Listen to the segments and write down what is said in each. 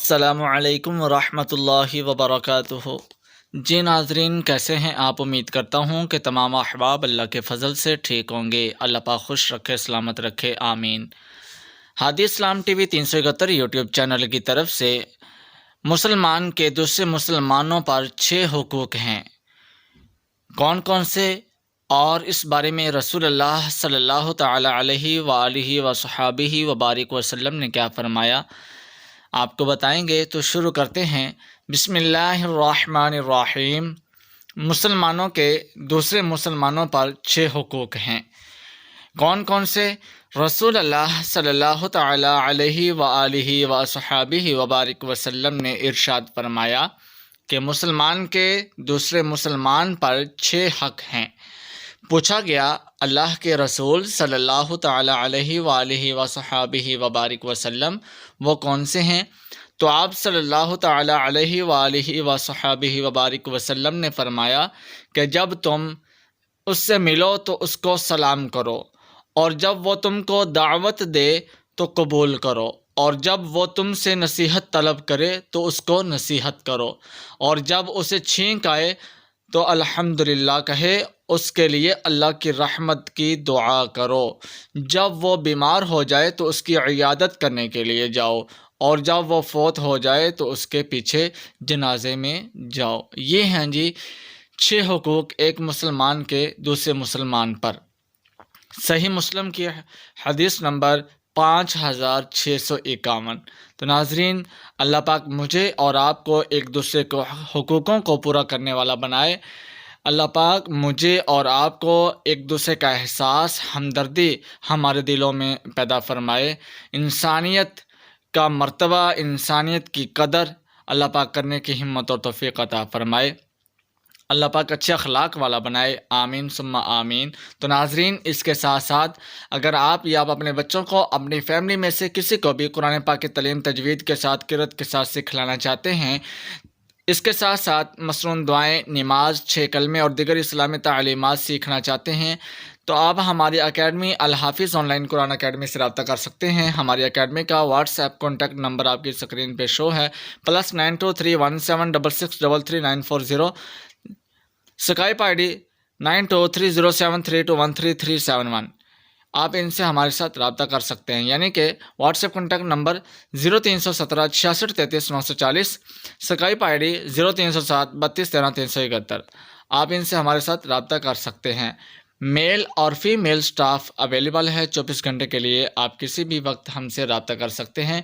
السلام علیکم ورحمۃ اللہ وبرکاتہ۔ جی ناظرین، کیسے ہیں آپ؟ امید کرتا ہوں کہ تمام احباب اللہ کے فضل سے ٹھیک ہوں گے۔ اللہ پاک خوش رکھے، سلامت رکھے، آمین۔ ہادی اسلام ٹی وی 371 یوٹیوب چینل کی طرف سے مسلمان کے دوسرے مسلمانوں پر 6 حقوق ہیں۔ کون کون سے؟ اور اس بارے میں رسول اللہ صلی اللہ تعالی علیہ وآلہ وصحابہ وبارک وسلم نے کیا فرمایا، آپ کو بتائیں گے۔ تو شروع کرتے ہیں۔ بسم اللہ الرحمن الرحیم۔ مسلمانوں کے دوسرے مسلمانوں پر 6 حقوق ہیں۔ کون کون سے؟ رسول اللہ صلی اللہ تعالی علیہ وآلہ وصحابہ وبارک وسلم نے ارشاد فرمایا کہ مسلمان کے دوسرے مسلمان پر 6 حق ہیں۔ پوچھا گیا، اللہ کے رسول صلی اللہ تعالی علیہ وآلہ وصحابہ وبارک وسلم وہ کون سے ہیں؟ تو آپ صلی اللہ تعالی علیہ وآلہ وصحابہ وبارک وسلم نے فرمایا کہ جب تم اس سے ملو تو اس کو سلام کرو، اور جب وہ تم کو دعوت دے تو قبول کرو، اور جب وہ تم سے نصیحت طلب کرے تو اس کو نصیحت کرو، اور جب اسے چھینک آئے تو الحمدللہ کہے، اس کے لیے اللہ کی رحمت کی دعا کرو۔ جب وہ بیمار ہو جائے تو اس کی عیادت کرنے کے لیے جاؤ، اور جب وہ فوت ہو جائے تو اس کے پیچھے جنازے میں جاؤ۔ یہ ہیں جی 6 حقوق ایک مسلمان کے دوسرے مسلمان پر۔ صحیح مسلم کی حدیث نمبر 5651۔ تو ناظرین، اللہ پاک مجھے اور آپ کو ایک دوسرے کو حقوقوں کو پورا کرنے والا بنائے۔ اللہ پاک مجھے اور آپ کو ایک دوسرے کا احساس، ہمدردی ہمارے دلوں میں پیدا فرمائے۔ انسانیت کا مرتبہ، انسانیت کی قدر اللہ پاک کرنے کی ہمت اور توفیق عطا فرمائے۔ اللہ پاک اچھے اخلاق والا بنائے، آمین ثم آمین۔ تو ناظرین، اس کے ساتھ ساتھ اگر آپ یا آپ اپنے بچوں کو، اپنی فیملی میں سے کسی کو بھی قرآن پاک کی تعلیم تجوید کے ساتھ، قرأت کے ساتھ سکھلانا چاہتے ہیں، اس کے ساتھ ساتھ مصنون دعائیں، نماز، 6 کلمے اور دیگر اسلامی تعلیمات سیکھنا چاہتے ہیں، تو آپ ہماری اکیڈمی الحافظ آن لائن قرآن اکیڈمی سے رابطہ کر سکتے ہیں۔ ہماری اکیڈمی کا واٹس ایپ کانٹیکٹ نمبر آپ کی اسکرین پہ شو ہے، +923176333940، اسکائپ آئی ڈی 923073213371۔ آپ ان سے ہمارے ساتھ رابطہ کر سکتے ہیں، یعنی کہ what's app contact number 0317 6633 940، Skype I D 0307 3213 371۔ آپ ان سے ہمارے ساتھ رابطہ کر سکتے ہیں۔ میل اور فیمیل سٹاف اویلیبل ہے 24 گھنٹے کے لیے، آپ کسی بھی وقت ہم سے رابطہ کر سکتے ہیں،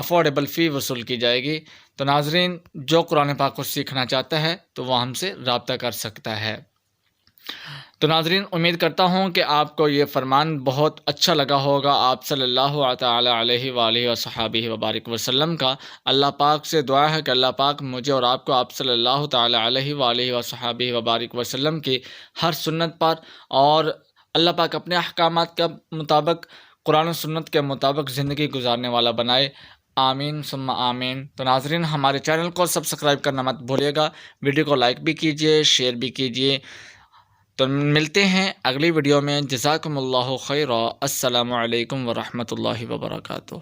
افورڈیبل فی وصول کی جائے گی۔ تو ناظرین، جو قرآن پاک کو سیکھنا چاہتا ہے تو وہ ہم سے رابطہ کر سکتا ہے۔ تو ناظرین، امید کرتا ہوں کہ آپ کو یہ فرمان بہت اچھا لگا ہوگا۔ آپ صلی اللہ تعالی علیہ وآلہ وصحابہ وبارک وسلم کا اللہ پاک سے دعا ہے کہ اللہ پاک مجھے اور آپ کو آپ صلی اللہ تعالی علیہ وآلہ وصحابہ وبارک وسلم کی ہر سنت پر، اور اللہ پاک اپنے احکامات کے مطابق، قرآن و سنت کے مطابق زندگی گزارنے والا بنائے، آمین ثم آمین۔ تو ناظرین، ہمارے چینل کو سبسکرائب کرنا مت بھولیے گا، ویڈیو کو لائک بھی کیجیے، شیئر بھی کیجیے۔ تو ملتے ہیں اگلی ویڈیو میں۔ جزاکم اللہ خیرا۔ السلام علیکم ورحمۃ اللہ وبرکاتہ۔